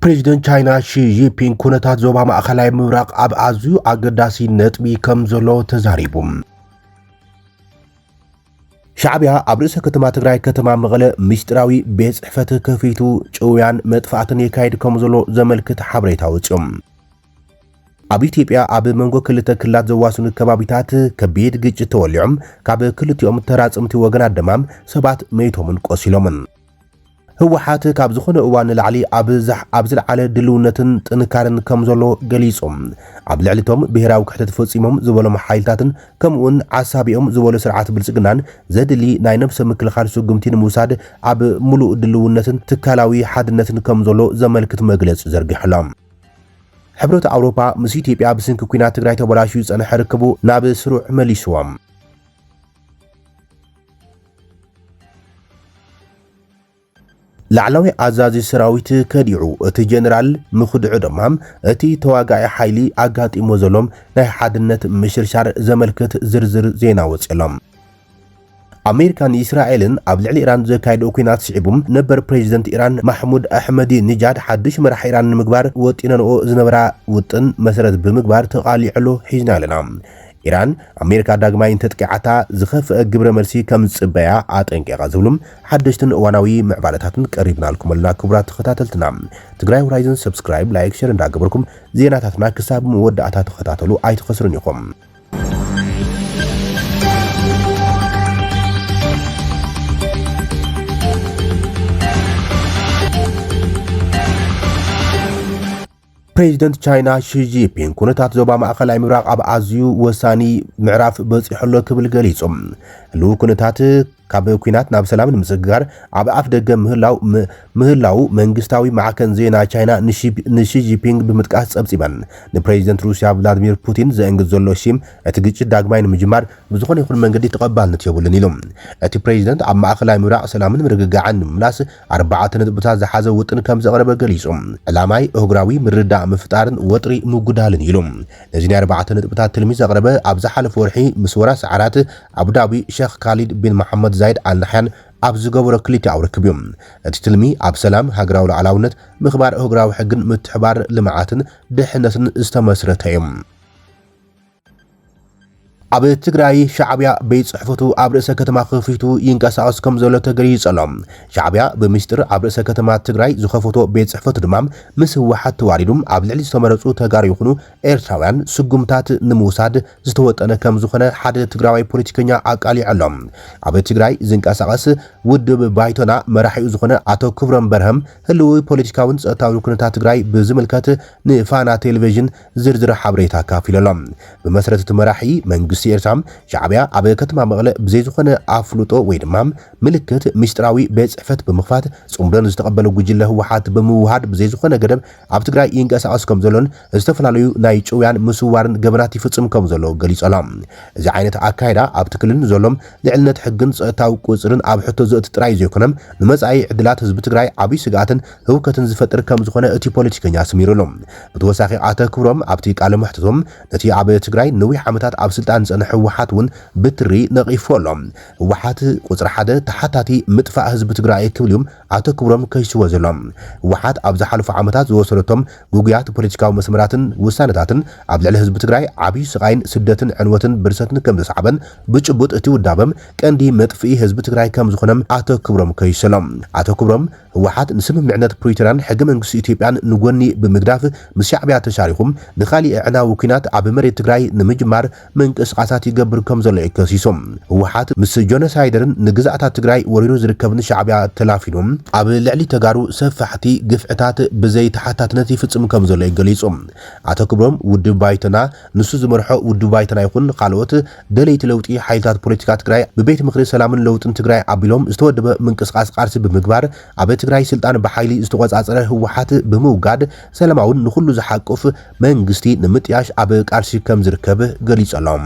ፕሬዚደንት ቻይና ሺ ጂንፒንግ ኩነታት ዞባ ማእከላይ ምብራቅ ኣብ ኣዝዩ ኣገዳሲ ነጥቢ ከም ዘሎ ተዛሪቡ። ሻዕብያ ኣብ ርእሰ ከተማ ትግራይ ከተማ መቐለ ምስጢራዊ ቤት ጽሕፈት ከፊቱ ጭውያን መጥፋእትን የካይድ ከም ዘሎ ዘመልክት ሓበሬታ ወፂኦም። ኣብ ኢትዮጵያ ኣብ መንጎ ክልተ ክልላት ዘዋስኑ ከባቢታት ከቢድ ግጭት ተወሊዖም ካብ ክልቲኦም ተራጽምቲ ወገናት ድማ ሰባት መይቶምን ቆሲሎምን። ህወሓት ካብ ዝኾነ እዋን ላዕሊ ኣብ ዝለዓለ ድልውነትን ጥንካረን ከም ዘሎ ገሊጾም ኣብ ልዕሊቶም ብሄራዊ ክሕተት ፈጺሞም ዝበሎም ሓይልታትን ከምኡውን ዓሳቢኦም ዝበሎ ስርዓት ብልጽግናን ዘድሊ ናይ ነብሰ ምክልኻል ስጉምቲ ንምውሳድ ኣብ ሙሉእ ድልውነትን ትካላዊ ሓድነትን ከም ዘሎ ዘመልክት መግለፂ ዘርጊሖሎም። ሕብረት ኣውሮፓ ምስ ኢትዮጵያ ብስንኪ ኩናት ትግራይ ተበላሽዩ ዝጸንሐ ርክቡ ናብ ስሩዕ መሊስዎም። ላዕላዊ ኣዛዚ ሰራዊት ከዲዑ እቲ ጀነራል ምኽድዑ ድማ እቲ ተዋጋኢ ሓይሊ ኣጋጢሞ ዘሎም ናይ ሓድነት ምሽርሻር ዘመልክት ዝርዝር ዜና ወፂሎም። ኣሜሪካን እስራኤልን ኣብ ልዕሊ ኢራን ዘካየደው ኩናት ስዒቦም ነበር ፕሬዚደንት ኢራን ማሕሙድ ኣሕመዲ ንጃድ ሓድሽ መራሒ ኢራን ንምግባር ወጢነንኦ ዝነበራ ውጥን መሰረት ብምግባር ተቓሊዕሉ ሒዝና ኣለና። ኢራን ኣሜሪካ ዳግማይ እንተጥቂዓታ ዝኸፍአ ግብረ መልሲ ከም ጽበያ ኣጠንቂቓ ዝብሉም ሓደሽትን እዋናዊ ምዕባለታትን ቀሪብናልኩም ኣለና። ክቡራት ተኸታተልትና ትግራይ ሆራይዘን ሰብስክራይብ፣ ላይክ፣ ሼር እንዳገበርኩም ዜናታትና ክሳብ መወዳእታ ተኸታተሉ ኣይትኸስሩን ኢኹም። ፕሬዚደንት ቻይና ሺ ጂንፒንግ ኩነታት ዞባ ማእከላይ ምብራቅ ኣብ ኣዝዩ ወሳኒ ምዕራፍ በፂሕሎ ክብል ገሊፆም። ህልው ኩነታት ካብ ኩናት ናብ ሰላም ንምስግጋር ኣብ ኣፍ ደገ ምህላው መንግስታዊ ማዕከን ዜና ቻይና ንሺ ጂንፒንግ ብምጥቃስ ጸብጺበን ንፕሬዚደንት ሩስያ ቭላድሚር ፑቲን ዘእንግድ ዘሎ ሽም እቲ ግጭት ዳግማይ ንምጅማር ብዝኾነ ይኹን መንገዲ ተቐባልነት የብሉን ኢሎም። እቲ ፕሬዚደንት ኣብ ማእከላይ ምብራቅ ሰላምን ምርግጋዕን ንምምላስ 4 ነጥብታት ዝሓዘ ውጥን ከም ዘቕረበ ገሊፆም። ዕላማይ እህጉራዊ ምርዳእ ምፍጣርን ወጥሪ ምጉዳልን ኢሎም። ነዚ ናይ 4 ነጥብታት ትልሚ ዘቕረበ ኣብ ዝሓለፈ ወርሒ ምስ ወራስ ሰዓራት አቡዳቢ ሼክ ካሊድ ቢን መሐመድ ዛይድ አልናሕያን ኣብ ዝገበሮ ክልቲኡ ርክብ እዮም። እቲ ትልሚ ኣብ ሰላም ሃገራዊ ሉዓላውነት ምኽባር እህጉራዊ ሕግን ምትሕባር ልምዓትን ድሕነትን ዝተመስረተ እዮም። ኣብ ትግራይ ሻዕብያ ቤት ጽሕፈቱ ኣብ ርእሰ ከተማ ከፊቱ ይንቀሳቐስ ከም ዘሎ ተገሊጹሎም። ሻዕብያ ብምስጢር ኣብ ርእሰ ከተማ ትግራይ ዝኸፈቶ ቤት ጽሕፈቱ ድማ ምስ ህወሓት ተዋሪዱም ኣብ ልዕሊ ዝተመረጹ ተጋሩ ይኹኑ ኤርትራውያን ስጉምታት ንምውሳድ ዝተወጠነ ከም ዝኾነ ሓደ ትግራዋይ ፖለቲከኛ ኣቃሊዐሎም። ኣብ ትግራይ ዝንቀሳቐስ ውድብ ባይቶና መራሒኡ ዝኾነ ኣቶ ክብሮም በርሀም ህልው ፖለቲካውን ጸጥታውን ኩነታት ትግራይ ብዝምልከት ንፋና ቴሌቪዥን ዝርዝር ሓበሬታ ካፊለሎም። ብመሰረት እቲ መራሒ መንግስቲ ኤርትራም ሻዕብያ ኣብ ከተማ መቐለ ብዘይ ዝኾነ ኣፍሉጦ ወይ ድማ ምልክት ምስጢራዊ ቤት ጽሕፈት ብምኽፋት ጽምዶን ዝተቐበለ ጉጅለ ህወሓት ብምውሃድ ብዘይ ዝኾነ ገደብ ኣብ ትግራይ ይንቀሳቐስ ከም ዘሎን ዝተፈላለዩ ናይ ጭውያን ምስዋርን ገበናት ይፍጽም ከም ዘሎ ገሊጾሎም። እዚ ዓይነት ኣካይዳ ኣብቲ ክልል ዘሎም ልዕልነት ሕግን ጸጥታዊ ቁጽርን ኣብ ሕቶ ዘእቲ ጥራይ ዘይኮነም ንመጻኢ ዕድላት ህዝቢ ትግራይ ዓብይ ስጋትን ህውከትን ዝፈጥር ከም ዝኾነ እቲ ፖለቲከኛ ስሚሩሎም። ብተወሳኺ ኣቶ ክብሮም ኣብቲ ቃለ መሕትቶም ነቲ ኣብ ትግራይ ነዊሕ ዓመታት ኣብ ስልጣን ዝጸንሐ ህወሓት እውን ብትሪ ነቒፎሎም። ህወሓት ቁጽሪ 1 ተሓታቲ ምጥፋእ ህዝቢ ትግራይ ክብል እዮም ኣቶ ክብሮም ከይስዎ ዘሎም። ህወሓት ኣብ ዝሓለፉ ዓመታት ዝወሰደቶም ጉጉያት ፖለቲካዊ መስመራትን ውሳነታትን ኣብ ልዕሊ ህዝቢ ትግራይ ዓብይ ስቃይን ስደትን ዕንወትን ብርሰትን ከም ዘስዓበን ብጭቡጥ እቲ ውዳበም ቀንዲ መጥፍኢ ህዝቢ ትግራይ ከም ዝኾነም ኣቶ ክብሮም ከይሰሎም። ኣቶ ክብሮም ህወሓት ንስምምዕነት ፕሪቶሪያን ሕገ መንግስቲ ኢትዮጵያን ንጎኒ ብምግዳፍ ምስ ሻዕብያ ተሻሪኹም ንኻሊእ ዕናዊ ኩናት ኣብ መሬት ትግራይ ንምጅማር ምንቅስቃሳት ይገብር ከም ዘሎ ይከሲሶም። ህወሓት ምስ ጆኖሳይደርን ንግዛእታት ትግራይ ወሪሩ ዝርከብን ሻዕብያ ተላፊኖም ኣብ ልዕሊ ተጋሩ ሰፋሕቲ ግፍዕታት ብዘይ ተሓታትነት ይፍጽም ከም ዘሎ ይገሊጾም። ኣቶ ክብሮም ውድብ ባይቶና ንሱ ዝመርሖ ውድብ ባይቶና ይኹን ካልኦት ደለይቲ ለውጢ ሓይልታት ፖለቲካ ትግራይ ብቤት ምክሪ ሰላምን ለውጥን ትግራይ ኣቢሎም ዝተወደበ ምንቅስቃስ ቃልሲ ብምግባር ኣብ ትግራይ ስልጣን ብሓይሊ ዝተቆጻጸረ ህወሓት ብምውጋድ ሰላማውን ንኹሉ ዝሓቅፍ መንግስቲ ንምጥያሽ ኣብ ቃልሲ ከም ዝርከብ ገሊጾሎም።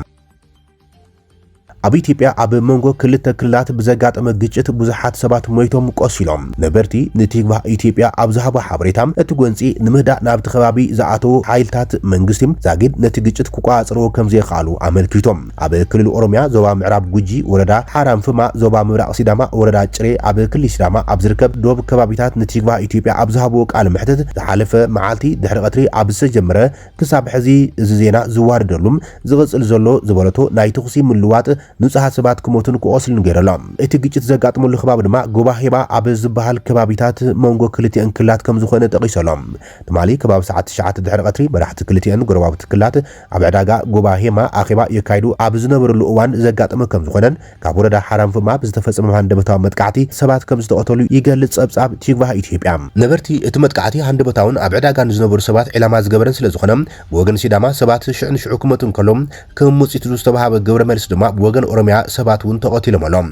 ኣብ ኢትዮጵያ ኣብ መንጎ ክልተ ክልላት ብዘጋጠመ ግጭት ብዙሓት ሰባት ሞይቶም ቆሲሎም ነበርቲ ንቲግባ ኢትዮጵያ ኣብ ዝሃቦ ሓበሬታ እቲ ጎንፂ ንምህዳእ ናብቲ ከባቢ ዝኣተዉ ሓይልታት መንግስቲ ዛጊድ ነቲ ግጭት ክቋፅርዎ ከም ዘይከኣሉ ኣመልኪቶም ኣብ ክልል ኦሮሚያ ዞባ ምዕራብ ጉጂ ወረዳ ሓራምፍማ ዞባ ምብራቅ ሲዳማ ወረዳ ጭሬ ኣብ ክልል ሲዳማ ኣብ ዝርከብ ዶብ ከባቢታት ንቲግባ ኢትዮጵያ ኣብ ዝሃቦ ቃል ምሕተት ዝሓለፈ መዓልቲ ድሕሪ ቀትሪ ኣብ ዝተጀመረ ክሳብ ሕዚ እዚ ዜና ዝዋርደሉም ዝቕፅል ዘሎ ዝበለቶ ናይ ትኹሲ ምልዋጥ ንጹሃት ሰባት ክሞቱን ክቆስሉን ገይረሎም እቲ ግጭት ዘጋጥመሉ ከባቢ ድማ ጎባ ሄባ ኣብ ዝበሃል ከባቢታት መንጎ ክልቲአን ክልላት ከም ዝኾነ ጠቂሶሎም ትማሊ ከባቢ ሰዓት 9 ድሕሪ ቀትሪ መራሕቲ ክልቲአን ጎረባብቲ ክልላት ኣብ ዕዳጋ ጎባ ሄማ ኣኼባ የካይዱ ኣብ ዝነበረሉ እዋን ዘጋጠመ ከም ዝኾነን ካብ ወረዳ ሓራምፍማ ብዝተፈጸመ ሃንደበታዊ መጥቃዕቲ ሰባት ከም ዝተቐተሉ ይገልጽ ጸብጻብ ቲግባ ኢትዮጵያ ነበርቲ እቲ መጥቃዕቲ ሃንደበታውን ኣብ ዕዳጋ ንዝነበሩ ሰባት ዕላማ ዝገበረን ስለ ዝኾነ ብወገን ሲዳማ ሰባት ሽዑ ክመቱን ከሎም ከም ሙጽኢት ዝተባሃበ ግብረ መልስ ድማ ብወገን ኦሮሚያ ሰባት እውን ተቐቲሎም ኣሎም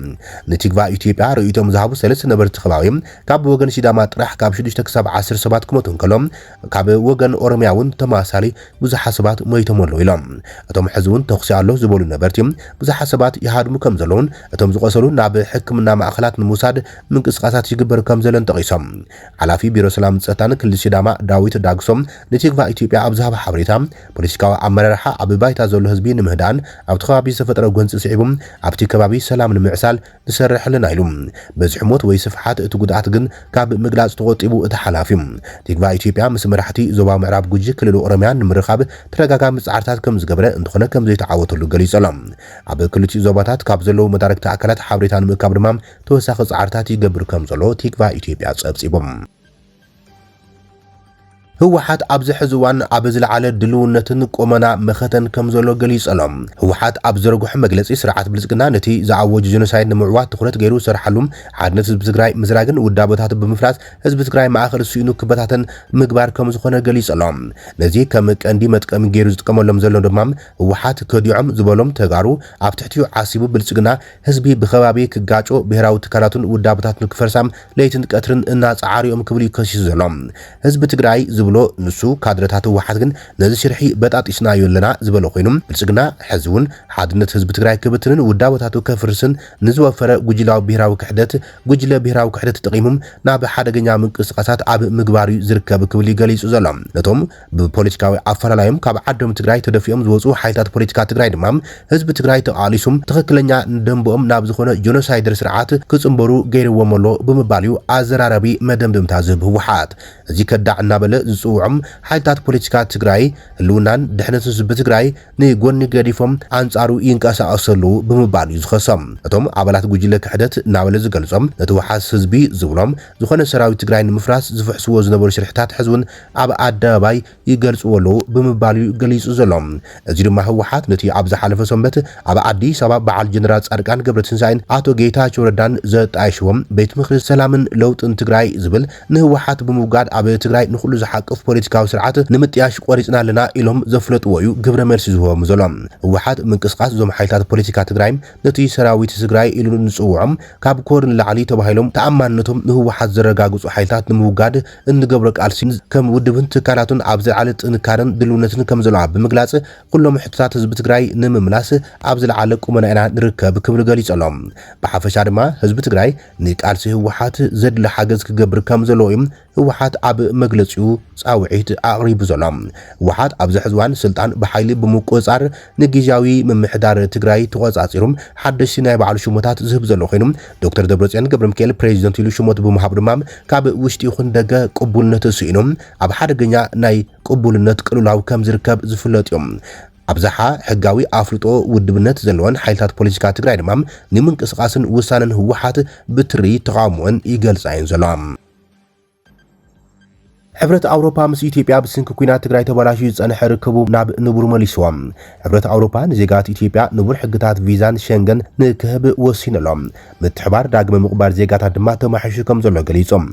ንቲግባ ኢትዮጵያ ርእይቶም ዝሃቡ ሰለስተ ነበርቲ ከባቢ ካብ ወገን ሲዳማ ጥራሕ ካብ 6 ክሳብ 10 ሰባት ክመቱን ከሎም ካብ ወገን ኦሮሚያ እውን ተማሳሊ ብዙሓት ሰባት ሞይቶም ኣለዉ ኢሎም እቶም ሕዚ እውን ተኽሲ ኣሎ ዝበሉ ነበርቲ ብዙሓት ሰባት ይሃድሙ ከም ዘለውን እቶም ዝቆሰሉ ናብ ሕክምና ማእከላት ንምውሳድ ምንቅስቃሳት ይግበር ከም ዘለን ጠቂሶም ሓላፊ ቢሮ ሰላም ጸጥታን ክልል ሲዳማ ዳዊት ዳግሶም ንቲግባ ኢትዮጵያ ኣብ ዝሃበ ሓበሬታ ፖለቲካዊ ኣመራርሓ ኣብ ባይታ ዘሎ ህዝቢ ንምህዳን ኣብቲ ከባቢ ዝተፈጠረ ጎንፂ ስዒቦም ኣብቲ ከባቢ ሰላም ንምዕሳል ዝሰርሕ ኣለና ኢሉ በዝሒ ሞት ወይ ስፍሓት እቲ ጉድኣት ግን ካብ ምግላጽ ተቆጢቡ እቲ ሓላፊ ቲግባ ኢትዮጵያ ምስ መራሕቲ ዞባ ምዕራብ ጉጂ ክልል ኦሮሚያ ንምርኻብ ተረጋጋሚ ጻዕርታት ከም ዝገበረ እንትኾነ ከም ዘይተዓወተሉ ገሊጾሎም ኣብ ክልቲኡ ዞባታት ካብ ዘለዉ መዳርግቲ ኣካላት ሓበሬታ ንምእካብ ድማ ተወሳኺ ጻዕርታት ይገብር ከም ዘሎ ቲግባ ኢትዮጵያ ጸብጺቦም ህወሓት ኣብ ዝሕዚ እዋን ኣብ ዝለዓለ ድልውነትን ቆመና መኸተን ከም ዘሎ ገሊጾሎም ህወሓት ኣብ ዘርግሑ መግለጺ ስርዓት ብልጽግና ነቲ ዝኣወጀ ጀኖሳይድ ንምዕዋት ትኩረት ገይሩ ዝሰርሓሉም ሓድነት ህዝቢ ትግራይ ምዝራግን ውዳቦታት ብምፍራስ ህዝቢ ትግራይ ማእኸል ስኢኑ ክበታተን ምግባር ከም ዝኾነ ገሊጾሎም ነዚ ከም ቀንዲ መጥቀሚ ገይሩ ዝጥቀመሎም ዘሎ ድማ ህወሓት ከዲዖም ዝበሎም ተጋሩ ኣብ ትሕቲኡ ዓሲቡ ብልጽግና ህዝቢ ብኸባቢ ክጋጮ ብሄራዊ ትካላቱን ውዳቦታትን ክፈርሳም ለይትን ቀትርን እናጻዓሪኦም ክብል ይከሲሱ ዘሎም ህዝቢ ትግራይ ብሎ ንሱ ካድረታት ህወሓት ግን ነዚ ሽርሒ በጣጢስናዮ ኣለና ዝበለ ኮይኖም ብልጽግና ሕዝቡን ሓድነት ህዝቢ ትግራይ ክብትንን ውዳቦታቱ ከፍርስን ንዝወፈረ ጉጅላዊ ብሄራዊ ክሕደት ተጠቂሞም ናብ ሓደገኛ ምንቅስቃሳት ኣብ ምግባር ዝርከብ ክብል ይገሊጹ ዘሎም ነቶም ብፖለቲካዊ ኣፈላላዮም ካብ ዓዶም ትግራይ ተደፊኦም ዝወፁ ሓይልታት ፖለቲካ ትግራይ ድማ ህዝቢ ትግራይ ተቃሊሱም ትክክለኛ ደንቦም ናብ ዝኾነ ጀኖሳይደር ስርዓት ክጽምበሩ ገይርዎም ኣሎ ብምባል እዩ ኣዘራራቢ መደምደምታ ዝህብ ህወሓት እዚ ከዳዕ እናበለ ዝጽውዖም ሓይልታት ፖለቲካ ትግራይ ህልውናን ድሕነት ህዝቢ ትግራይ ንጎኒ ገዲፎም አንጻሩ ይንቀሳቀሰሉ ብምባል እዩ ዝኸሶም እቶም ኣባላት ጉጅለ ክሕደት እናበለ ዝገልጾም ነቲ ወሓስ ህዝቢ ዝብሎም ዝኾነ ሰራዊት ትግራይ ንምፍራስ ዝፍሕስዎ ዝነበሩ ሽርሕታት ሕዝቡን ኣብ ኣደባባይ ይገልጽወሉ ብምባል እዩ ገሊጹ ዘሎም እዚ ድማ ህወሓት ነቲ ኣብ ዝሓለፈ ሰንበት ኣብ ኣዲስ ኣበባ በዓል ጀነራል ጻድቃን ገብረትንሳኤን ኣቶ ጌታቸው ረዳን ዘጣይሽዎም ቤት ምክሪ ሰላምን ለውጥን ትግራይ ዝብል ንህወሓት ብምውጋድ ኣብ ትግራይ ንኹሉ ዝሓቅፍ ፖለቲካዊ ስርዓት ንምጥያሽ ቆሪጽና ኣለና ኢሎም ዘፍለጥዎ እዩ ግብረ መልሲ ዝህቦም ዘሎም ህወሓት ምንቅስቃስ ዞም ሓይልታት ፖለቲካ ትግራይ ነቲ ሰራዊት ትግራይ ኢሉ ንጽውዖም ካብ ኮር ንላዕሊ ተባሂሎም ተኣማንነቶም ንህወሓት ዘረጋግጹ ሓይልታት ንምውጋድ እንገብሮ ቃልሲ ከም ውድብን ትካላቱን ኣብ ዝለዓለ ጥንካረን ድልውነትን ከም ዘለዋ ብምግላጽ ኩሎም ሕቶታት ህዝቢ ትግራይ ንምምላስ ኣብ ዝለዓለ ቁመና ኢና ንርከብ ክብል ገሊጾሎም ብሓፈሻ ድማ ህዝቢ ትግራይ ንቃልሲ ህወሓት ዘድሊ ሓገዝ ክገብር ከም ዘለዎ እዩ ህወሓት ኣብ መግለጺኡ ጻውዒት ኣቕሪቡ ዘሎም ህወሓት ኣብ ዝሕዝዋን ስልጣን ብሓይሊ ብምቁጻር ንግዜያዊ ምምሕዳር ትግራይ ተቆጻጺሮም ሓደሽቲ ናይ ባዕሉ ሽሞታት ዝህብ ዘሎ ኮይኑ ዶክተር ደብረጽዮን ገብረሚካኤል ፕሬዚደንት ኢሉ ሽሞት ብምሃብ ድማ ካብ ውሽጢ ይኹን ደገ ቅቡልነት ስኢኖም ኣብ ሓደገኛ ናይ ቅቡልነት ቅልውላው ከም ዝርከብ ዝፍለጥ እዮም ኣብዛሓ ሕጋዊ ኣፍልጦ ውድብነት ዘለዎን ሓይልታት ፖለቲካ ትግራይ ድማ ንምንቅስቃስን ውሳነን ህወሓት ብትሪ ተቃውሞን ይገልጻይን ዘሎም ሕብረት ኣውሮፓ ምስ ኢትዮጵያ ብስንኪ ኩናት ትግራይ ተበላሽዩ ዝጸንሐ ርክቡ ናብ ንቡር መሊስዎም ሕብረት ኣውሮፓ ንዜጋት ኢትዮጵያ ንቡር ሕግታት ቪዛን ሸንገን ንክህብ ወሲነሎም ምትሕባር ዳግመ ምቕባር ዜጋታት ድማ ተማሒሹ ከም ዘሎ ገሊጾም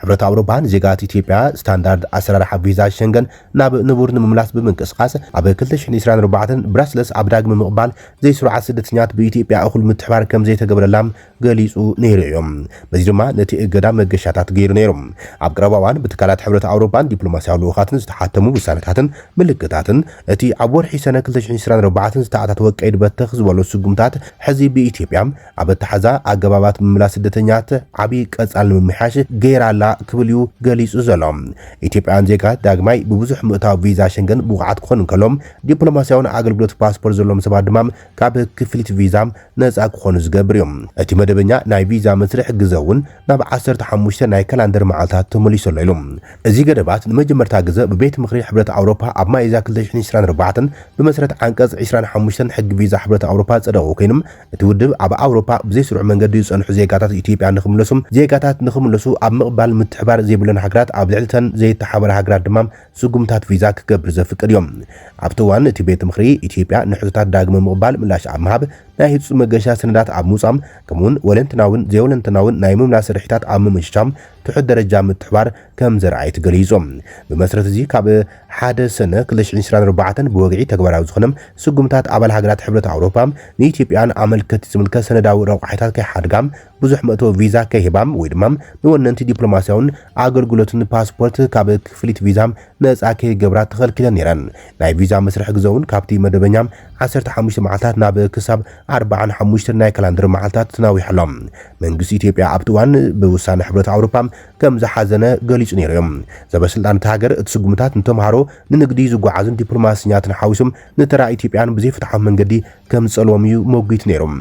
ሕብረት ኣውሮፓ ንዜጋት ኢትዮጵያ ስታንዳርድ ኣሰራርሓ ቪዛ ሸንገን ናብ ንቡር ንምምላስ ብምንቅስቃስ ኣብ 2024 ብራስለስ ኣብ ዳግመ ምቕባል ዘይስሩዓት ስደተኛት ብኢትዮጵያ እኹል ምትሕባር ከም ዘይተገበረላም ገሊጹ ነይሩ እዮም በዚ ድማ ነቲ እገዳ መገሻታት ገይሩ ነይሮም ኣብ ቀረባ እዋን ብትካላት ሕብረት ኣውሮፓን ዲፕሎማስያዊ ልኡኻትን ዝተሓተሙ ውሳነታትን ምልክታትን እቲ ኣብ ወርሒ ሰነ 2024 ዝተኣታት ወቀይድ በተኽ ዝበሉ ስጉምታት ሕዚ ብኢትዮጵያ ኣብ ኣተሓዛ ኣገባባት ምምላስ ስደተኛት ዓብይ ቀጻል ንምምሓሽ ገይራላ ክብል እዩ ገሊጹ ዘሎ ኢትዮጵያን ዜጋት ዳግማይ ብብዙሕ ምእታዊ ቪዛ ሸንገን ብቕዓት ክኾኑ ከሎም ዲፕሎማስያውን ኣገልግሎት ፓስፖርት ዘለዎም ሰባት ድማ ካብ ክፍሊት ቪዛ ነፃ ክኾኑ ዝገብር እዮም እቲ መደበኛ ናይ ቪዛ መስርሕ ግዜ እውን ናብ 15 ናይ ካላንደር መዓልታት ተመሊሱ ኣሎ ኢሎም እዚ ገደባት ንመጀመርታ ግዜ ብቤት ምክሪ ሕብረት ኣውሮፓ ኣብ ማይዛ 2024 ብመሰረት ዓንቀጽ 25 ሕጊ ቪዛ ሕብረት ኣውሮፓ ጸደቑ ኮይኖም እቲ ውድብ ኣብ ኣውሮፓ ብዘይስሩዕ መንገዲ ዝጸንሑ ዜጋታት ኢትዮጵያ ንኽምለሱ ኣብ ምቕባል ምትሕባር ዘይብለን ሃገራት ኣብ ልዕልተን ዘይተሓበረ ሃገራት ድማ ስጉምታት ቪዛ ክገብር ዘፍቅድ እዮም ኣብቲ እዋን እቲ ቤት ምክሪ ኢትዮጵያ ንሕቶታት ዳግመ ምቕባል ምላሽ ኣብ ምሃብ ናይ ህፁ መገሻ ሰነዳት ኣብ ምውጻም ከምኡውን ወለንትናውን ዘይወለንትናውን ናይ ምምላስ ስርሒታት ኣብ ምምሽቻም ትሑት ደረጃ ምትሕባር ከም ዘርኣይ ትገሊጾም ብመሰረት እዚ ካብ ሓደ ሰነ 2024 ብወግዒ ተግባራዊ ዝኾነም ስጉምታት ኣባል ሃገራት ሕብረት ኣውሮፓ ንኢትዮጵያን ኣመልከቲ ዝምልከት ሰነዳዊ ረቑሒታት ከይሓድጋም ብዙሕ መእቶ ቪዛ ከይሂባም ወይ ድማ ንወነንቲ ዲፕሎማስያውን ኣገልግሎትን ፓስፖርት ካብ ክፍሊት ቪዛ ነፃ ከይገብራ ተኸልኪለን ነይረን ናይ ቪዛ መስርሕ ግዜውን ካብቲ መደበኛ 15 መዓልታት ናብ ክሳብ 45 ናይ ካላንደር መዓልታት ተናዊሖሎም መንግስቲ ኢትዮጵያ ኣብቲ እዋን ብውሳነ ሕብረት ኣውሮፓ ከም ዝሓዘነ ገሊጹ ነይሮም ዘበስልጣን ሃገር እቲ ስጉምታት ንተምሃሮ ንንግዲ ዝጓዓዙን ዲፕሎማስያትን ሓዊሶም ንተራ ኢትዮጵያን ብዘይፍትሓዊ መንገዲ ከም ጸልዎም እዩ ሞጊት ነይሮም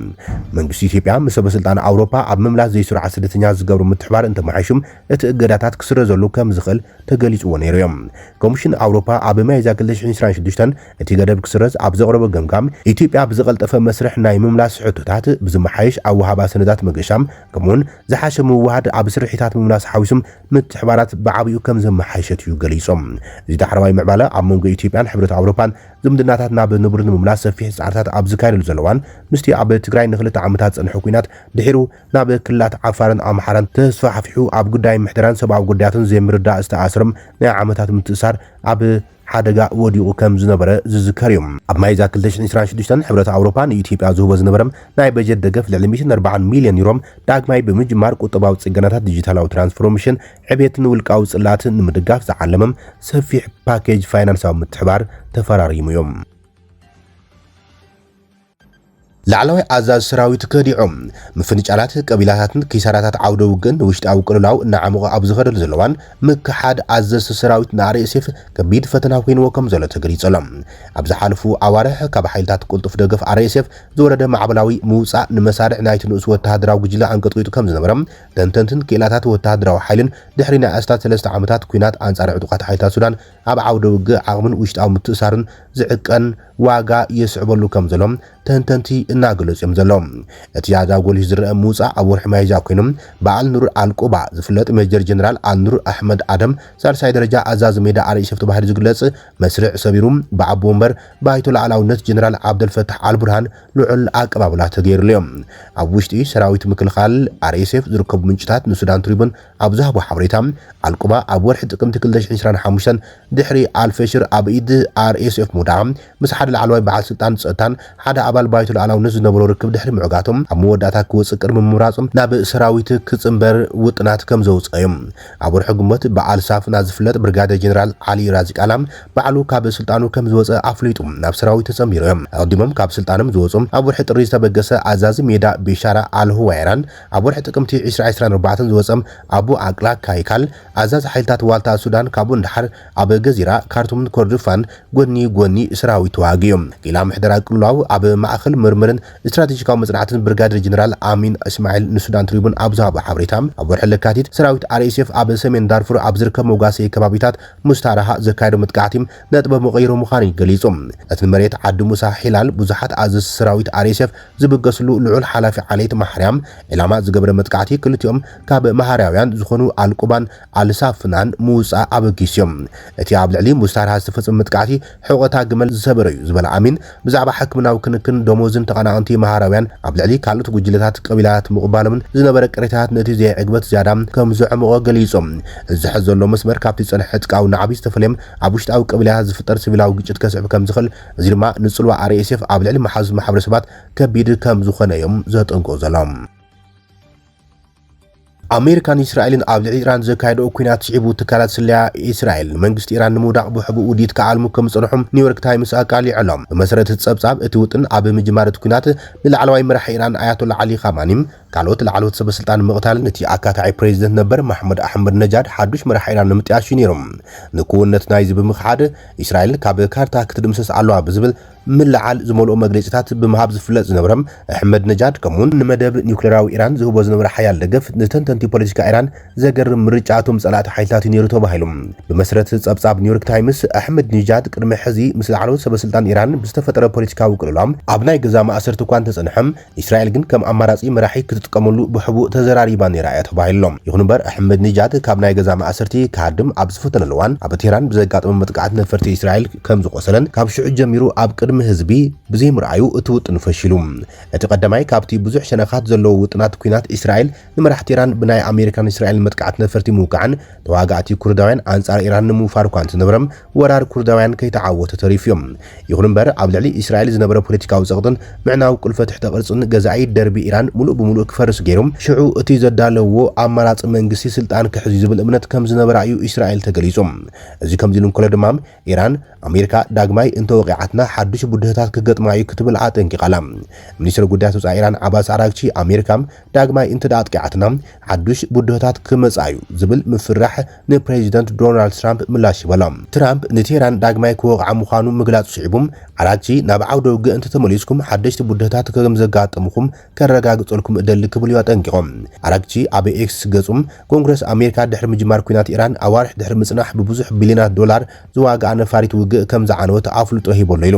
መንግስቲ ኢትዮጵያ ምስ ሰበስልጣን ኣውሮፓ ኣብ ምምላስ ዘይስሩዓ ስደተኛ ዝገብሩ ምትሕባር እንተመሓይሹም እቲ እገዳታት ክስረዘሉ ከም ዝኽእል ተገሊጽዎ ነይሩ እዮም ኮሚሽን ኣውሮፓ ኣብ ሚያዝያ 2026 እቲ ገደብ ክስረዝ ኣብ ዘቕረበ ገምጋም ኢትዮጵያ ብዝቐልጠፈ መስርሕ ናይ ምምላስ ሕቶታት ብዝመሓይሽ ኣብ ወሃባ ሰነዳት መገሻም ከምኡውን ዝሓሸ ምውሃድ ኣብ ስርሒታት ምምላስ ሓዊሶም ምትሕባራት ብዓብዩ ከም ዘመሓይሸት እዩ ገሊጾም እዚ ዳሕረዋይ ምዕባለ ኣብ መንጎ ኢትዮጵያን ሕብረት ኣውሮፓን ዝምድናታት ናብ ንቡር ንምምላስ ሰፊሕ ጻዕርታት ኣብ ዝካየደሉ ዘለዋን ምስቲ ኣብ ትግራይ ንኽልተ ዓመታት ጸንሐ ኩናት ድሒሩ ናብ ክልላት ዓፋርን ኣምሓራን ተስፋሕፊሑ ኣብ ጉዳይ ምሕደራን ሰብኣዊ ጉዳያትን ዘይምርዳእ ዝተኣስሮም ናይ ዓመታት ምትእሳር ኣብ ሓደጋ ወዲቑ ከም ዝነበረ ዝዝከር እዮም ኣብ ማይዛ 2026 ሕብረት ኣውሮፓ ንኢትዮጵያ ዝህቦ ዝነበረም ናይ በጀት ደገፍ ልዕሊ 140 ሚልዮን ዩሮ ዳግማይ ብምጅማር ቁጠባዊ ጽገናታት ዲጂታላዊ ትራንስፎርሜሽን ዕብየትን ውልቃዊ ጽላትን ንምድጋፍ ዝዓለመም ሰፊሕ ፓኬጅ ፋይናንሳዊ ምትሕባር ተፈራሪሙ እዮም ላዕለዋይ ኣዛዝ ሰራዊት ከዲዖም ምፍንጫላት ቀቢላታትን ኪሳራታት ዓውደ ውግን ውሽጣዊ ቅልላው እናዓመቐ ኣብ ዝኸደሉ ዘለዋን ምክሓድ ኣዘዝ ሰራዊት ንኣርኤስኤፍ ከቢድ ፈተና ኮይንዎ ከም ዘሎ ተገሊጸሎም ኣብ ዝሓለፉ ኣዋርሕ ካብ ሓይልታት ቁልጡፍ ደገፍ ኣርኤስኤፍ ዝወረደ ማዕበላዊ ምውፃእ ንመሳርዕ ናይቲ ንእሱ ወተሃደራዊ ጉጅለ አንቀጥቂጡ ከም ዝነበረም ተንተንትን ክእላታት ወተሃደራዊ ሓይልን ድሕሪ ናይ ኣስታት 3 ዓመታት ኩናት ኣንጻር ዕጡቃት ሓይልታት ሱዳን ኣብ ዓውደ ውግእ ዓቕምን ውሽጣዊ ምትእሳርን ዝዕቀን ዋጋ የስዕበሉ ከም ዘሎም ተንተንቲ እናገለጹ እዮም ዘሎም እቲ ያዛብ ጎሊሽ ዝረአ ምውፃእ ኣብ ወርሒ ማይዛ ኮይኖም በዓል ኑር አልቁባ ዝፍለጥ ሜጀር ጀነራል አልኑር ኣሕመድ ኣደም ሳልሳይ ደረጃ ኣዛዝ ሜዳ ኣርኤስኤፍ ተባሂሉ ዝግለጽ መስርዕ ሰቢሩም ብዓቢ ወንበር ባይቶ ላዕላውነት ጀነራል ዓብደልፈታሕ አልቡርሃን ልዑል ኣቀባብላ ተገይሩሎም ኣብ ውሽጢ ሰራዊት ምክልኻል ኣርኤስኤፍ ዝርከቡ ምንጭታት ንሱዳን ትሪቡን ኣብ ዝሃቦ ሓበሬታ አልቁባ ኣብ ወርሒ ጥቅምቲ 2025 ድሕሪ ኣልፈሽር ኣብ ኢድ ኣርኤስኤፍ ሙዳቕ ምስ ሓደ ላዕለዋይ በዓል ስልጣን ጸጥታን ሓደ ኣባል ባይቶ ላዕላውነት ዝነበሩ ርክብ ድሕሪ ምዕጋቶም ኣብ መወዳእታ ክወፅእ ቅድሚ ምምራጾም ናብ ሰራዊት ክጽምበር ውጥናት ከም ዘውፅኦም ኣብ ወርሒ ግንቦት በዓል ሳፍና ዝፍለጥ ብርጋዴር ጀነራል ዓሊ ራዚቃላም ባዕሉ ካብ ስልጣኑ ከም ዝወፀ ኣፍሊጡ ናብ ሰራዊት ተጸምቢሮም ኣቅዲሞም ካብ ስልጣኖም ዝወፁም ኣብ ወርሒ ጥሪ ዝተበገሰ ኣዛዚ ሜዳ ቢሻራ አልሁዋይራን ኣብ ወርሒ ጥቅምቲ 2024 ዝወፀም ኣቡ ኣቅላ ካይካል ኣዛዚ ሓይልታት ዋልታ ሱዳን ካብኡ እንዳሓር ኣብ ገዚራ ካርቱምን ኮርዶፋን ጎኒ ሰራዊት ተዋጊዮም ቂላ ምሕደራ ቅልላው ኣብ ማእኸል ምርምርን ስትራቴጂካዊ መጽናዕትን ብርጋዴር ጀነራል አሚን እስማኤል ንሱዳን ትሪቡን ኣብ ዝሃቦ ሓበሬታ ኣብ ወርሒ ለካቲት ሰራዊት አርኤስኤፍ ኣብ ሰሜን ዳርፉር ኣብ ዝርከብ መጓሰይ ከባቢታት ሙስታራሃ ዘካየዶ መጥቃዕቲ ነጥበ መቀይሮ ምዃኑ ገሊጹ እቲ መሬት ዓዲ ሙሳ ሒላል ብዙሓት ኣዘዝ ሰራዊት አርኤስኤፍ ዝብገስሉ ልዑል ሓላፊ ዓለይት ማሕርያም ዕላማ ዝገብረ መጥቃዕቲ ክልቲኦም ካብ ማህራውያን ዝኾኑ አልቁባን አልሳፍናን ምውፃእ ኣበጊስዮም እቲ ኣብ ልዕሊ ሙስታራሃ ዝተፈጸመ መጥቃዕቲ ሕቆታ ግመል ዝሰበረ እዩ ዝበለ አሚን ብዛዕባ ሕክምናዊ ክንክን ደሞዝን ተቐናቐንቲ ማህራውያን ኣብ ልዕሊ ካልኦት ጉጅለታት ቀቢላታት ምቕባሎምን ዝነበረ ቅሬታታት ነቲ ዘይዕግበት ዝያዳ ከም ዘዕምቆ ገሊጾም ዝሕዝ ዘሎ መስመር ካብቲ ጸንሐ ጥቃዊ ንዓቢ ዝተፈለየም ኣብ ውሽጣዊ ቀቢላታት ዝፍጠር ሲቪላዊ ግጭት ከስዕብ ከም ዝኽእል እዚ ድማ ንጽልዋ አርኤስኤፍ ኣብ ልዕሊ መሓዙ ማሕበረሰባት ከቢድ ከም ዝኾነ እዮም ዘጠንቅቁ ዘሎም أمريكان إسرائيل أبلع إيران زكايدو كوينات شعبو تكالات سليا إسرائيل منغست إيران نمودق بحبو وديت كعالمو كمصنحهم نيويورك تايمز أقالي علم بمسرة تصبصاب اتوتن أبي مجمارة كوينات للعلواي مرح إيران آيات الله علي خامانيم كالوت العلوت سبسلطان مقتال نتي أكاتعي بريزيدنت نبر محمد أحمد نجاد حدوش مرح إيران نمتياشي نيرم نكونت نايز بمخاد إسرائيل كاب كارتا كتدمسس علوا بزبل من لعل زمولو مجلسات بمهاب زفلت زنبرم أحمد نجاد كمون نمدب نيوكليراوي إيران زهو زنبر حيال دقف نتنتنتي بوليتيكا إيران زجر مرجعاتهم مسألة حيلات نيرتو بهايلهم بمسرة تصبصاب نيويورك تايمز أحمد نجاد قدم حزي مثل علوت سبسلطان إيران بستفترة بوليتيكا وكلهم أبناي جزام أسرتو كان تسنحم إسرائيل جن كم أماراتي مراحي كتتقملو بحبو تزراري باني رأيت بهايلهم يخنبر أحمد نجاد كابناي جزام أسرتي كادم أبسفتن الوان أب تيران بزقات متقعد نفرتي إسرائيل كم زقسلن كابشو جميرو أب قدم هزبي بزي مرعيو اتوت نفشلوم اتقدماي كابتي بزح شنخات زلو وطنات كوينات إسرائيل نمرح تيران بناي أمريكان إسرائيل متقعت نفرتي موقعا تواقعتي كردوان أنصار إيران نمو فاروكان تنبرم ورار كردوان كي تعوت تريفيوم يخنبر أبلعلي إسرائيل زنبر بوليتيكا وزغدن معنا وكل فتح تقرصن جزعي دربي إيران ملو بملو كفرس جيرم شعو اتي زدالو أمارات منغسي سلطان كحزي زبل امنت كم زنبر عيو إسرائيل تقليزم ازي كم زيلون كل دمام إيران أمريكا داغماي انتو وقعتنا حدش بدهتات كقطماي كتب العاتن كقلم منيسر قدات وصا إيران عباس عراقشي أمريكام داغماي انتدات قعتنا حدش بدهتات كمصايو زبل مفرح نبريزيدنت دونالد ترامب ملاش بلام ترامب نتيران داغماي كوقع مخانو مغلاط شعبهم عراقشي نابعو دوغ انت تمليسكم حدش بدهتات كم زغاطمكم كرغاغصلكم ادل كبل يطنقهم عراقشي ابي اكس ገጹም ኮንግረስ አሜሪካ ድሕሪ ምጅማር ኩናት ኢራን አዋርሕ ድሕሪ ምጽናሕ ብብዙሕ ቢልዮናት ዶላር ዝዋጋእ ነፋሪት ውግእ ከም ዝዓነወት ኣፍልጦ ሂቦሎ ኢሉ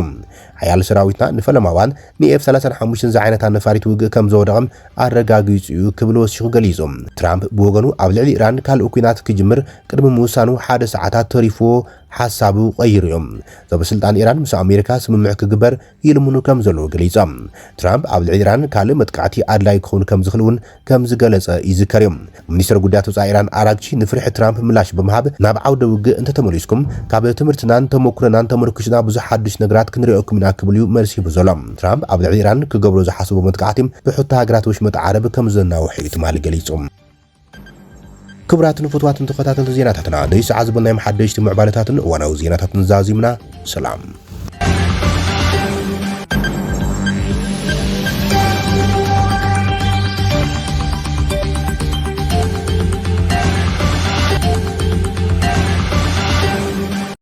ሓያል ሰራዊትና ንፈለማዋን ንኤፍ 35 ዝዓይነታ ነፋሪት ውግእ ከም ዘወደቐም ኣረጋጊጹ እዩ ክብል ወሲኹ ገሊጾም ትራምፕ ብወገኑ ኣብ ልዕሊ ኢራን ካልእ ኩናት ክጅምር ቅድሚ ምውሳኑ ሓደ ሰዓታት ተሪፍዎ ሓሳቡ ቀይሮም ዘበስልጣን ኢራን ምስ ኣሜሪካ ስምምዕ ክግበር ይልምኑ ከም ዘለዎ ገሊጾም ትራምፕ ኣብ ልዕሊ ኢራን ካልእ መጥቃዕቲ ኣድላይ ክኸውን ከም ዝኽእልን ከም ዝገለጸ ይዝከር እዮም ሚኒስትር ጉዳያት ወጻኢ ኢራን ኣራግቺ ንፍርሒ ትራምፕ ምላሽ ብምሃብ ናብ ዓውደ ውግእ እንተተመሊስኩም ካብ ትምህርትናን ተመኩሮናን ተመርኩሽና ብዙሕ ሓድሽ ነገራት ክንሪኦኩም ኢና ክብል እዩ መልሲ ሂቡ ዘሎ ትራምፕ ኣብ ልዕሊ ኢራን ክገብሮ ዝሓስቡ መጥቃዕቲ ብሕታ ሃገራት ወሽመጥ ዓረብ ከም ዘናውሕ ትማል ገሊጾም كبراتن فتواتن تخطاتن زيناتنا ليس عزبنا محدشت معبالتاتن وانا زيناتاتن زازمنا سلام